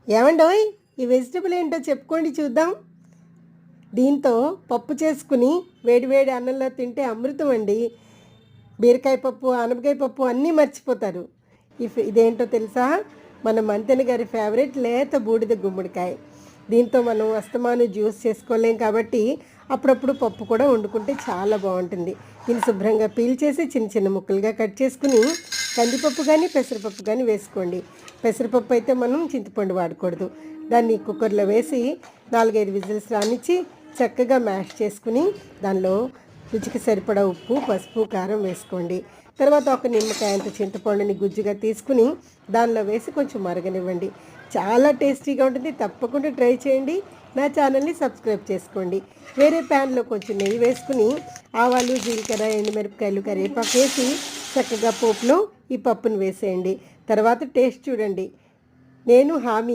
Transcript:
ఏమండోయ్, ఈ వెజిటబుల్ ఏంటో చెప్పుకోండి చూద్దాం. దీంతో పప్పు చేసుకుని వేడివేడి అన్నంలో తింటే అమృతం అండి. బీరకాయ పప్పు, ఆనపకాయ పప్పు అన్నీ మర్చిపోతారు. ఇదేంటో తెలుసా? మన మంతెన గారి ఫేవరెట్ లేత బూడిద గుమ్మడికాయ. దీంతో మనం అస్తమాను జ్యూస్ చేసుకోలేం కాబట్టి అప్పుడప్పుడు పప్పు కూడా వండుకుంటే చాలా బాగుంటుంది. దీన్ని శుభ్రంగా పీల్ చేసి చిన్న చిన్న ముక్కలుగా కట్ చేసుకుని కందిపప్పు కానీ పెసరపప్పు కానీ వేసుకోండి. పెసరపప్పు అయితే మనం చింతపండు వాడకూడదు. దాన్ని కుక్కర్లో వేసి 4-5 విజిల్స్ రానిచ్చి చక్కగా మ్యాష్ చేసుకుని దానిలో రుచికి సరిపడా ఉప్పు, పసుపు, కారం వేసుకోండి. తర్వాత ఒక నిమ్మకాయ అంత చింతపండుని గుజ్జుగా తీసుకుని దానిలో వేసి కొంచెం మరగనివ్వండి. చాలా టేస్టీగా ఉంటుంది. తప్పకుండా ట్రై చేయండి. నా ఛానల్ని సబ్స్క్రైబ్ చేసుకోండి. వేరే ప్యాన్లో కొంచెం నెయ్యి వేసుకుని ఆవాలు, జీలకర్ర, ఎండుమిరపకాయలు, కరివేపాకు వేసి చక్కగా పోపులో ఈ పప్పును వేసేయండి. తర్వాత టేస్ట్ చూడండి. నేను హామీ